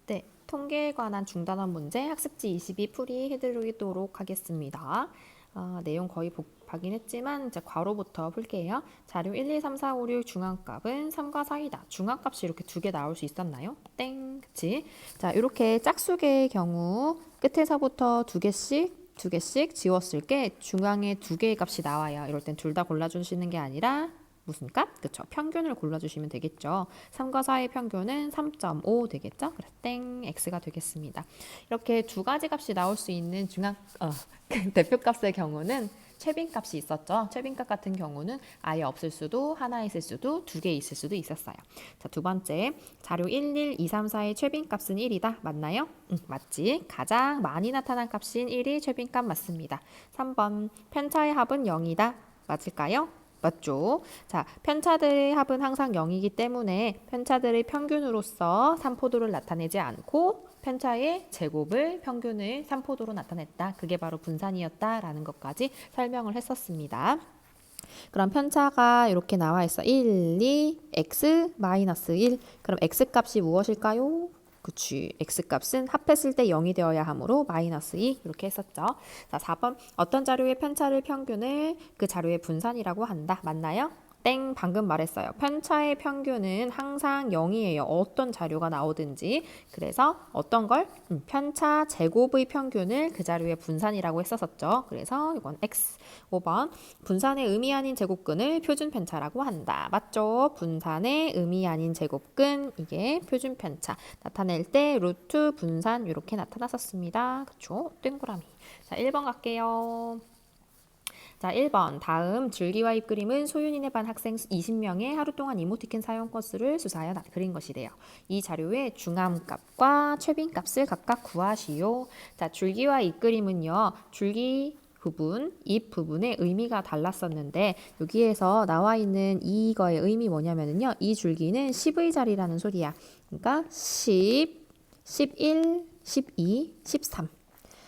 네, 통계에 관한 중단원 문제 학습지 22 풀이해드리도록 하겠습니다. 내용 거의 복하긴 했지만 이제 괄호부터 풀게요. 자료 1, 2, 3, 4, 5, 6 중앙값은 3과 4이다. 중앙값이 이렇게 두 개 나올 수 있었나요? 땡, 그치? 자, 이렇게 짝수계의 경우 끝에서부터 두 개씩 지웠을 게 중앙에 두 개의 값이 나와요. 이럴 땐 둘 다 골라주시는 게 아니라 무슨 값? 그쵸? 평균을 골라주시면 되겠죠. 3과 4의 평균은 3.5 되겠죠? 그래서 땡 x가 되겠습니다. 이렇게 두 가지 값이 나올 수 있는 대표값의 경우는 최빈값이 있었죠. 최빈값 같은 경우는 아예 없을 수도, 하나 있을 수도, 두 개 있을 수도 있었어요. 자, 두 번째, 자료 1, 1, 2, 3, 4의 최빈값은 1이다. 맞나요? 맞지. 가장 많이 나타난 값인 1이 최빈값 맞습니다. 3번, 편차의 합은 0이다. 맞을까요? 맞죠? 자, 편차들의 합은 항상 0이기 때문에 편차들의 평균으로서 3포도를 나타내지 않고 편차의 제곱을 평균을 3포도로 나타냈다. 그게 바로 분산이었다라는 것까지 설명을 했었습니다. 그럼 편차가 이렇게 나와 있어. 1, 2, x, 마이너스 1. 그럼 x값이 무엇일까요? 그치. x값은 합했을 때 0이 되어야 하므로 마이너스 2 이렇게 했었죠. 자, 4번 어떤 자료의 편차를 평균을 그 자료의 분산이라고 한다. 맞나요? 땡, 방금 말했어요. 편차의 평균은 항상 0이에요. 어떤 자료가 나오든지. 그래서 어떤 걸? 편차 제곱의 평균을 그 자료의 분산이라고 했었죠. 그래서 이건 x. 5번 분산의 의미 아닌 제곱근을 표준 편차라고 한다. 맞죠? 분산의 의미 아닌 제곱근 이게 표준 편차. 나타낼 때 루트 분산 이렇게 나타났었습니다. 그쵸? 동그라미. 자, 1번 갈게요. 자, 1번 다음 줄기와 잎그림은 소윤이네 반 학생 20명의 하루 동안 이모티콘 사용 건수를 수사하여 그린 것이래요. 이 자료의 중함값과 최빈값을 각각 구하시오. 자, 줄기와 잎그림은요. 줄기 부분, 잎 부분의 의미가 달랐었는데 여기에서 나와 있는 이거의 의미 뭐냐면요. 이 줄기는 10의 자리라는 소리야. 그러니까 10, 11, 12, 13.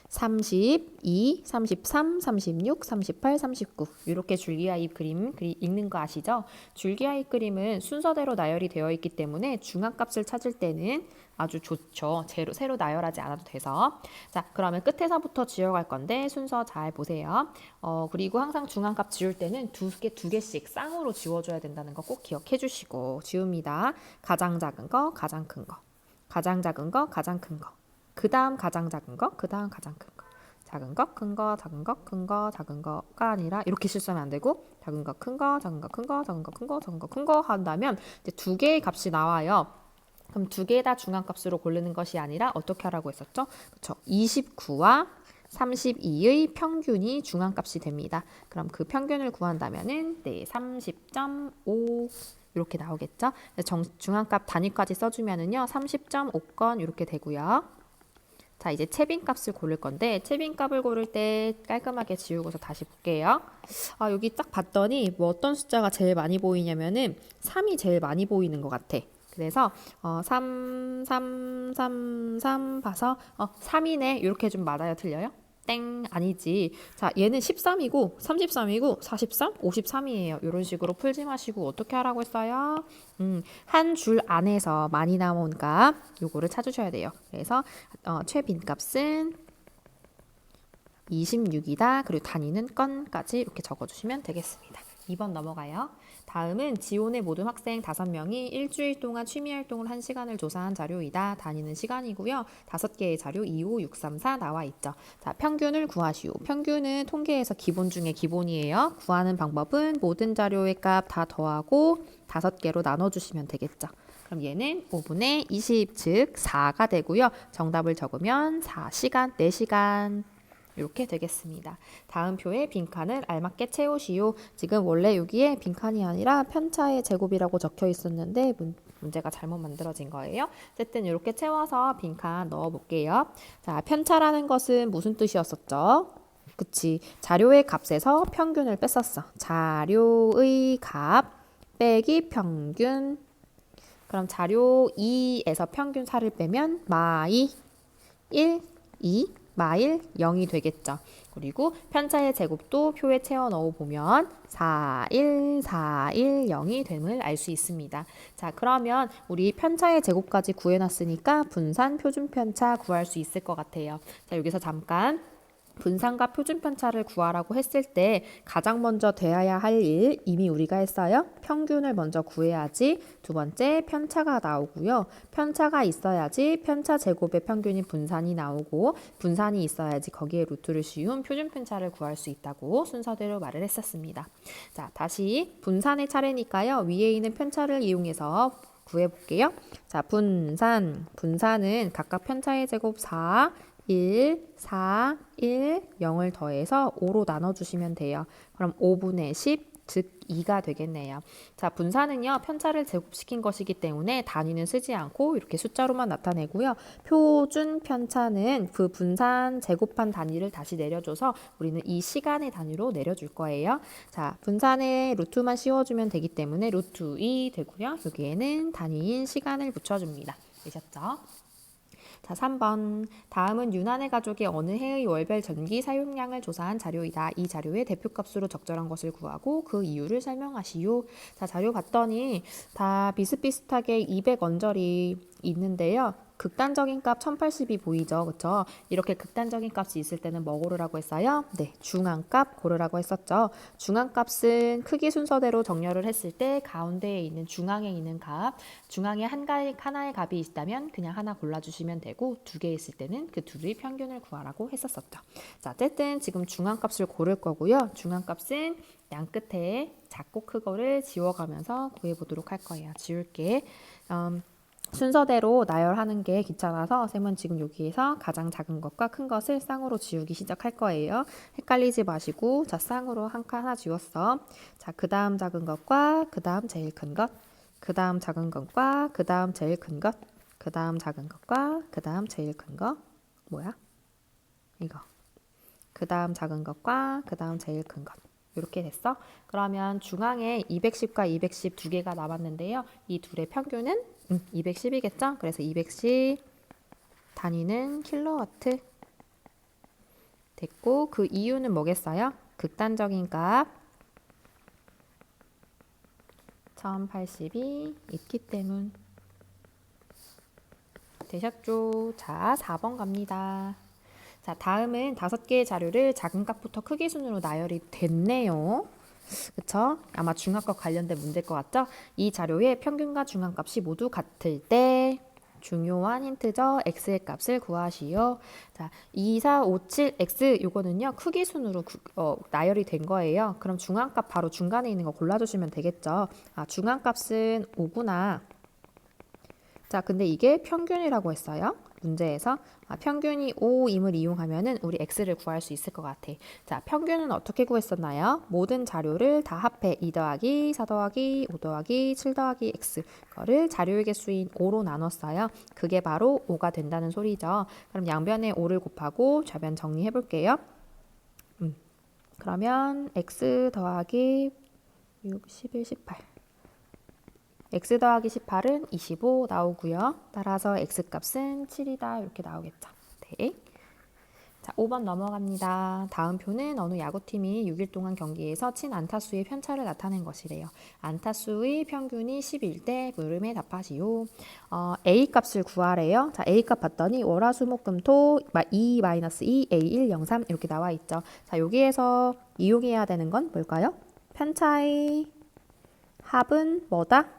32, 33, 36, 38, 39 이렇게 줄기와 잎 그림 읽는 거 아시죠? 줄기와 잎 그림은 순서대로 나열이 되어 있기 때문에 중앙값을 찾을 때는 아주 좋죠. 새로 나열하지 않아도 돼서. 자, 그러면 끝에서부터 지워갈 건데 순서 잘 보세요. 그리고 항상 중앙값 지울 때는 두 개씩 쌍으로 지워줘야 된다는 거 꼭 기억해 주시고 지웁니다. 가장 작은 거, 가장 큰 거. 가장 작은 거, 가장 큰 거. 그 다음 가장 작은 거, 그 다음 가장 큰 거. 작은 거, 큰 거, 작은 거, 큰 거, 작은 거가 아니라 이렇게 실수하면 안 되고 작은 거, 큰 거, 작은 거, 큰 거, 작은 거, 큰 거, 작은 거, 큰 거 한다면 이제 두 개의 값이 나와요. 그럼 두 개 다 중앙값으로 고르는 것이 아니라 어떻게 하라고 했었죠? 그렇죠. 29와 32의 평균이 중앙값이 됩니다. 그럼 그 평균을 구한다면은 네, 30.5 이렇게 나오겠죠? 중앙값 단위까지 써주면은요, 30.5건 이렇게 되고요. 자, 이제 채빈값을 고를 건데 채빈값을 고를 때 깔끔하게 지우고서 다시 볼게요. 여기 딱 봤더니 뭐 어떤 숫자가 제일 많이 보이냐면은 3이 제일 많이 보이는 것 같아. 그래서 3, 3, 3, 3 봐서 3이네 이렇게 좀 맞아요? 틀려요? 땡 아니지. 자, 얘는 13이고 33이고 43, 53이에요. 이런 식으로 풀지 마시고 어떻게 하라고 했어요? 한 줄 안에서 많이 나온 값 요거를 찾으셔야 돼요. 그래서 최빈값은 26이다. 그리고 단위는 건까지 이렇게 적어주시면 되겠습니다. 2번 넘어가요. 다음은 지원의 모든 학생 5명이 일주일 동안 취미활동을 1시간을 조사한 자료이다. 단위는 시간이고요. 5개의 자료 2, 5, 6, 3, 4 나와 있죠. 자, 평균을 구하시오. 평균은 통계에서 기본 중에 기본이에요. 구하는 방법은 모든 자료의 값 다 더하고 5개로 나눠주시면 되겠죠. 그럼 얘는 5분의 20, 즉 4가 되고요. 정답을 적으면 4시간, 4시간. 이렇게 되겠습니다. 다음 표에 빈칸을 알맞게 채우시오. 지금 원래 여기에 빈칸이 아니라 편차의 제곱이라고 적혀 있었는데 문제가 잘못 만들어진 거예요. 어쨌든 이렇게 채워서 빈칸 넣어 볼게요. 자, 편차라는 것은 무슨 뜻이었었죠? 그치. 자료의 값에서 평균을 뺐었어. 자료의 값 빼기 평균. 그럼 자료 2에서 평균 4를 빼면 마이 1, 2, 마일 0이 되겠죠. 그리고 편차의 제곱도 표에 채워 넣어 보면 4, 1, 4, 1, 0이 됨을 알 수 있습니다. 자, 그러면 우리 편차의 제곱까지 구해놨으니까 분산 표준편차 구할 수 있을 것 같아요. 자, 여기서 잠깐 분산과 표준편차를 구하라고 했을 때 가장 먼저 돼야 할 일 이미 우리가 했어요. 평균을 먼저 구해야지 두 번째 편차가 나오고요. 편차가 있어야지 편차 제곱의 평균인 분산이 나오고 분산이 있어야지 거기에 루트를 씌운 표준편차를 구할 수 있다고 순서대로 말을 했었습니다. 자, 다시 분산의 차례니까요. 위에 있는 편차를 이용해서 구해볼게요. 자, 분산은 각각 편차의 제곱 4, 1, 4, 1, 0을 더해서 5로 나눠주시면 돼요. 그럼 5분의 10, 즉 2가 되겠네요. 자, 분산은요, 편차를 제곱시킨 것이기 때문에 단위는 쓰지 않고 이렇게 숫자로만 나타내고요. 표준 편차는 그 분산 제곱한 단위를 다시 내려줘서 우리는 이 시간의 단위로 내려줄 거예요. 자, 분산에 루트만 씌워주면 되기 때문에 루트 2 되고요. 여기에는 단위인 시간을 붙여줍니다. 되셨죠? 자, 3번. 다음은 유난의 가족의 어느 해의 월별 전기 사용량을 조사한 자료이다. 이 자료의 대표값으로 적절한 것을 구하고 그 이유를 설명하시오. 자, 자료 봤더니 다 비슷비슷하게 200 언저리 있는데요. 극단적인 값 1080이 보이죠. 그쵸? 이렇게 극단적인 값이 있을 때는 뭐 고르라고 했어요? 네, 중앙값 고르라고 했었죠. 중앙값은 크기 순서대로 정렬을 했을 때 가운데에 있는 중앙에 있는 값, 중앙에 하나의 값이 있다면 그냥 하나 골라주시면 되고 두 개 있을 때는 그 둘의 평균을 구하라고 했었죠. 자, 어쨌든 지금 중앙값을 고를 거고요. 중앙값은 양 끝에 작고 크고를 지워가면서 구해보도록 할 거예요. 지울게. 순서대로 나열하는 게 귀찮아서 쌤은 지금 여기에서 가장 작은 것과 큰 것을 쌍으로 지우기 시작할 거예요. 헷갈리지 마시고 자, 쌍으로 한 칸 하나 지웠어. 자, 그 다음 작은 것과 그 다음 제일 큰 것, 그 다음 작은 것과 그 다음 제일 큰 것, 그 다음 작은 것과 그 다음 제일 큰 것, 뭐야? 이거. 그 다음 작은 것과 그 다음 제일 큰 것. 이렇게 됐어? 그러면 중앙에 210과 210 두 개가 남았는데요. 이 둘의 평균은 210이겠죠? 그래서 210 단위는 킬로와트 됐고 그 이유는 뭐겠어요? 극단적인 값 1080이 있기 때문. 되셨죠? 자, 4번 갑니다. 자, 다음은 5개의 자료를 작은 값부터 크기 순으로 나열이 됐네요. 그쵸? 아마 중앙값 관련된 문제일 것 같죠? 이 자료의 평균과 중앙값이 모두 같을 때 중요한 힌트죠. x의 값을 구하시오. 자, 2, 4, 5, 7, x 요거는요. 크기 순으로 나열이 된 거예요. 그럼 중앙값 바로 중간에 있는 거 골라주시면 되겠죠. 아, 중앙값은 5구나. 자, 근데 이게 평균이라고 했어요. 문제에서 평균이 5임을 이용하면은 우리 x를 구할 수 있을 것 같아. 자, 평균은 어떻게 구했었나요? 모든 자료를 다 합해 2 더하기 4 더하기 5 더하기 7 더하기 x 거를 자료의 개수인 5로 나눴어요. 그게 바로 5가 된다는 소리죠. 그럼 양변에 5를 곱하고 좌변 정리해 볼게요. 그러면 x 더하기 6, 11, 18 x 더하기 18은 25 나오고요. 따라서 x값은 7이다 이렇게 나오겠죠. 네. 자, 5번 넘어갑니다. 다음 표는 어느 야구팀이 6일 동안 경기에서 친 안타수의 편차를 나타낸 것이래요. 안타수의 평균이 11대 물음에 답하시오. A값을 구하래요. 자, A값 봤더니 월화수목금토 2-2 A1 03 이렇게 나와 있죠. 자, 여기에서 이용해야 되는 건 뭘까요? 편차의 합은 뭐다?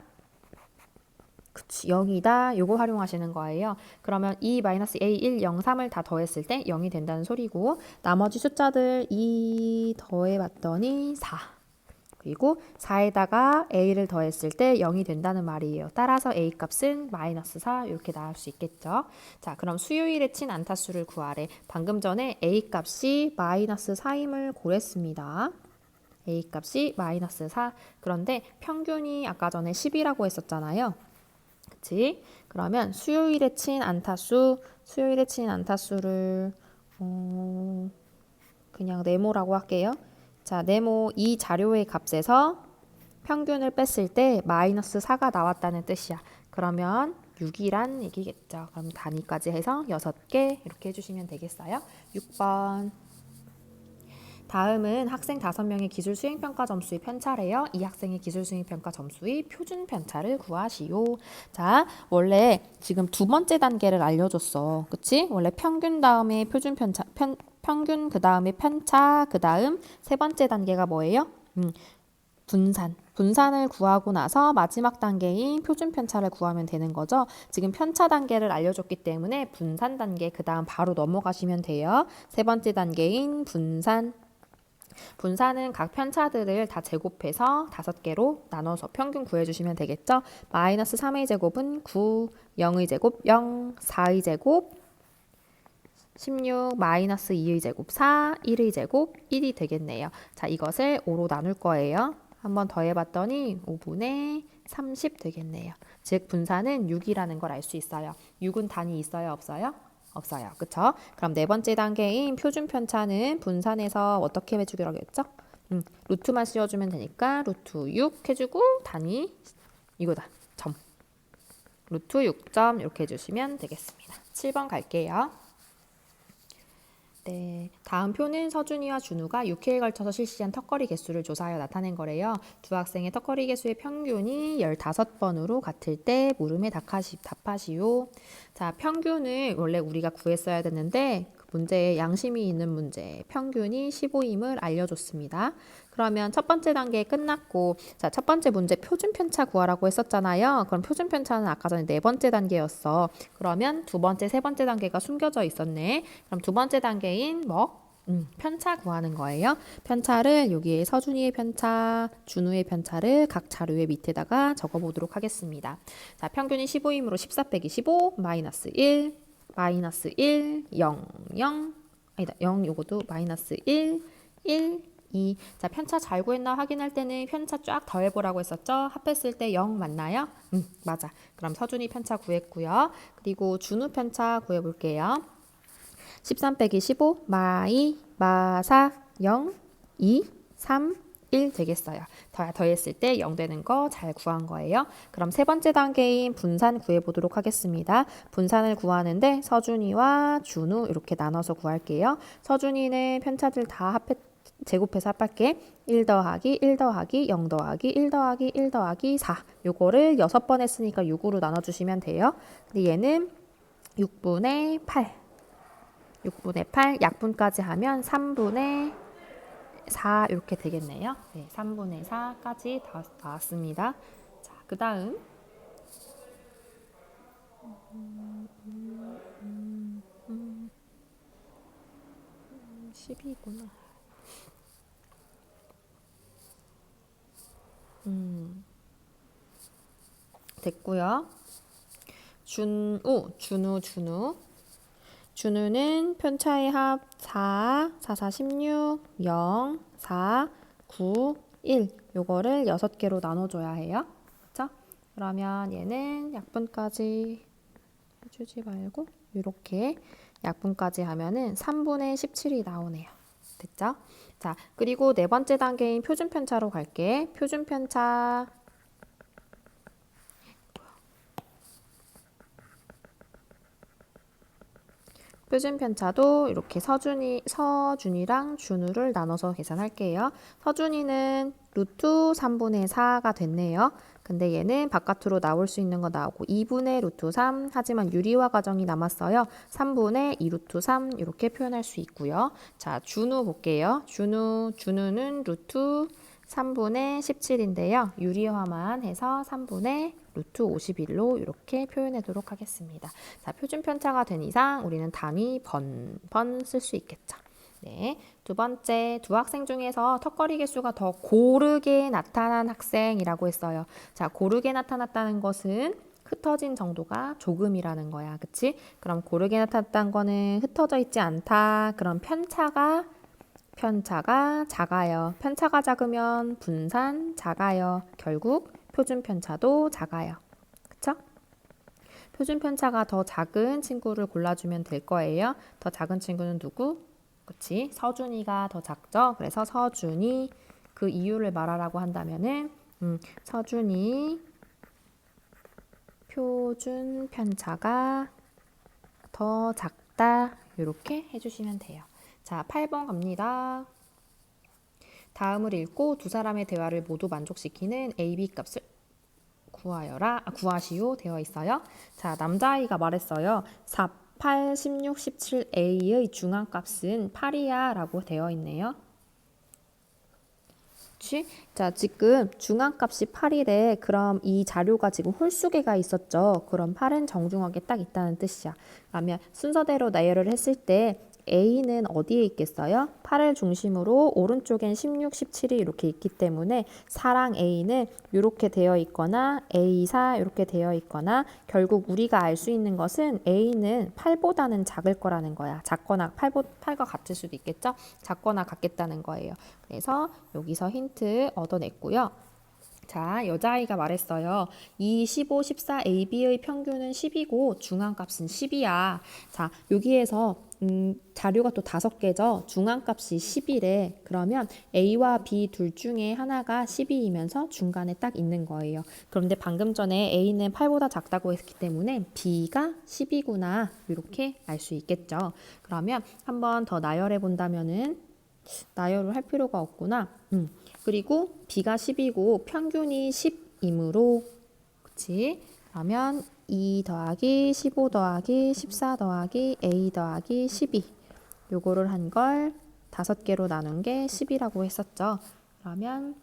그치, 0이다. 요거 활용하시는 거예요. 그러면 2-A103을 다 더했을 때 0이 된다는 소리고 나머지 숫자들 2 더해봤더니 4. 그리고 4에다가 A를 더했을 때 0이 된다는 말이에요. 따라서 A 값은 -4 이렇게 나올 수 있겠죠. 자, 그럼 수요일에 친 안타수를 구하래. 방금 전에 A 값이 -4임을 고랬습니다. A 값이 -4. 그런데 평균이 아까 전에 10이라고 했었잖아요. 그치? 그러면 수요일에 친 안타수를 그냥 네모라고 할게요. 자, 네모 이 자료의 값에서 평균을 뺐을 때 -4가 나왔다는 뜻이야. 그러면 6이란 얘기겠죠. 그럼 단위까지 해서 6개 이렇게 해주시면 되겠어요. 6번. 다음은 학생 5명의 기술 수행평가 점수의 편차래요. 이 학생의 기술 수행평가 점수의 표준 편차를 구하시오. 자, 원래 지금 두 번째 단계를 알려줬어. 그치? 원래 평균 다음에 표준 편차, 평균 그 다음에 편차, 그 다음 세 번째 단계가 뭐예요? 분산. 분산을 구하고 나서 마지막 단계인 표준 편차를 구하면 되는 거죠. 지금 편차 단계를 알려줬기 때문에 분산 단계 그 다음 바로 넘어가시면 돼요. 세 번째 단계인 분산. 분산은 각 편차들을 다 제곱해서 5개로 나눠서 평균 구해주시면 되겠죠. 마이너스 3의 제곱은 9, 0의 제곱 0, 4의 제곱 16, 마이너스 2의 제곱 4, 1의 제곱 1이 되겠네요. 자, 이것을 5로 나눌 거예요. 한 번 더 해봤더니 5분의 30 되겠네요. 즉 분산은 6이라는 걸 알 수 있어요. 6은 단위 있어요? 없어요? 없어요. 그쵸? 그럼 네 번째 단계인 표준 편차는 분산해서 어떻게 해주기로 하겠죠? 루트만 씌워주면 되니까 루트 6 해주고 단위 이거다. 점. 루트 6점 이렇게 해주시면 되겠습니다. 7번 갈게요. 네, 다음 표는 서준이와 준우가 6회에 걸쳐서 실시한 턱걸이 개수를 조사하여 나타낸 거래요. 두 학생의 턱걸이 개수의 평균이 15번으로 같을 때 물음에 답하시오. 자, 평균을 원래 우리가 구했어야 됐는데 그 문제에 양심이 있는 문제, 평균이 15임을 알려줬습니다. 그러면 첫 번째 단계 끝났고, 자, 첫 번째 문제 표준 편차 구하라고 했었잖아요. 그럼 표준 편차는 아까 전에 네 번째 단계였어. 그러면 두 번째, 세 번째 단계가 숨겨져 있었네. 그럼 두 번째 단계인 뭐? 편차 구하는 거예요. 편차를 여기에 서준이의 편차, 준우의 편차를 각 자료의 밑에다가 적어보도록 하겠습니다. 자, 평균이 15이므로 14 빼기 15, 마이너스 1, 마이너스 1, 0, 0, 아니다, 0 요것도 마이너스 1, 1, 2. 자, 편차 잘 구했나 확인할 때는 편차 쫙 더해보라고 했었죠? 합했을 때 0 맞나요? 맞아. 그럼 서준이 편차 구했고요. 그리고 준우 편차 구해볼게요. 13 빼기 15, 마사, 0, 2, 3, 1 되겠어요. 더했을 때 0 되는 거 잘 구한 거예요. 그럼 세 번째 단계인 분산 구해보도록 하겠습니다. 분산을 구하는데 서준이와 준우 이렇게 나눠서 구할게요. 서준이는 편차들 다 제곱해서 합할게. 1 더하기 1 더하기 0 더하기 1 더하기 1 더하기 4. 요거를 6번 했으니까 6으로 나눠주시면 돼요. 근데 얘는 6분의 8. 6분의 8 약분까지 하면 3분의 4 이렇게 되겠네요. 네, 3분의 4까지 다 나왔습니다. 자, 그 다음 10이구나. 됐고요. 준우는 편차의 합 4, 4, 4, 16, 0, 4, 9, 1 요거를 6개로 나눠줘야 해요. 그쵸? 그러면 얘는 약분까지 해주지 말고 이렇게 약분까지 하면은 3분의 17이 나오네요. 됐죠? 자, 그리고 네 번째 단계인 표준 편차로 갈게. 표준 편차 표준 편차도 이렇게 서준이랑 준우를 나눠서 계산할게요. 서준이는 루트 3분의 4가 됐네요. 근데 얘는 바깥으로 나올 수 있는 거 나오고 2분의 루트 3 하지만 유리화 과정이 남았어요. 3분의 2 루트 3 이렇게 표현할 수 있고요. 자, 준우 볼게요. 준우는 루트 3분의 17인데요. 유리화만 해서 3분의 루트 51로 이렇게 표현하도록 하겠습니다. 자, 표준 편차가 된 이상 우리는 단위 번 쓸 수 있겠죠. 네, 두 번째, 두 학생 중에서 턱걸이 개수가 더 고르게 나타난 학생이라고 했어요. 자, 고르게 나타났다는 것은 흩어진 정도가 조금이라는 거야. 그치? 그럼 고르게 나타났다는 거는 흩어져 있지 않다. 그럼 편차가 작아요. 편차가 작으면 분산 작아요. 결국 표준 편차도 작아요. 그쵸? 표준 편차가 더 작은 친구를 골라주면 될 거예요. 더 작은 친구는 누구? 그치? 서준이가 더 작죠? 그래서 서준이 그 이유를 말하라고 한다면은 서준이 표준 편차가 더 작다. 이렇게 해주시면 돼요. 자, 8번 갑니다. 다음을 읽고 두 사람의 대화를 모두 만족시키는 A, B 값을 구하시오 되어 있어요. 자, 남자아이가 말했어요. 4, 8, 16, 17A의 중앙값은 8이야 라고 되어 있네요. 그치? 자, 지금 중앙값이 8이래. 그럼 이 자료가 지금 홀수계가 있었죠. 그럼 8은 정중하게 딱 있다는 뜻이야. 그러면 순서대로 나열을 했을 때 A는 어디에 있겠어요? 8을 중심으로 오른쪽엔 16, 17이 이렇게 있기 때문에 4랑 A는 이렇게 되어 있거나 A, 4 이렇게 되어 있거나 결국 우리가 알 수 있는 것은 A는 8보다는 작을 거라는 거야. 작거나 8과 같을 수도 있겠죠? 작거나 같겠다는 거예요. 그래서 여기서 힌트 얻어냈고요. 자, 여자아이가 말했어요. 2, 15, 14, AB의 평균은 10이고 중앙값은 10이야. 자, 여기에서 자료가 또 5개죠. 중앙값이 10이래. 그러면 A와 B 둘 중에 하나가 12이면서 중간에 딱 있는 거예요. 그런데 방금 전에 A는 8보다 작다고 했기 때문에 B가 10이구나. 이렇게 알 수 있겠죠. 그러면 한번 더 나열해 본다면은 나열을 할 필요가 없구나. 그리고 B가 10이고 평균이 10이므로 그치? 그러면 2 더하기 15 더하기 14 더하기 A 더하기 12 요거를 한 걸 5개로 나눈 게 10이라고 했었죠. 그러면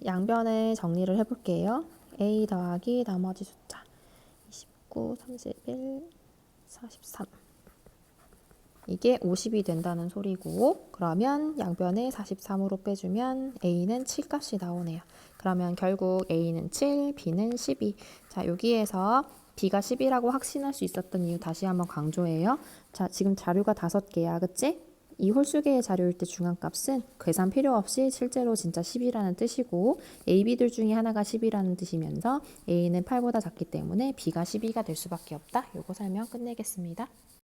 양변에 정리를 해볼게요. A 더하기 나머지 숫자 29, 31, 43 이게 50이 된다는 소리고 그러면 양변에 43으로 빼주면 A는 7값이 나오네요. 그러면 결국 A는 7, B는 12. 자, 여기에서 B가 10이라고 확신할 수 있었던 이유 다시 한번 강조해요. 자, 지금 자료가 5개야. 그치? 이 홀수계의 자료일 때 중앙값은 계산 필요 없이 실제로 진짜 10이라는 뜻이고 A, B들 중에 하나가 10이라는 뜻이면서 A는 8보다 작기 때문에 B가 12가 될 수밖에 없다. 요거 설명 끝내겠습니다.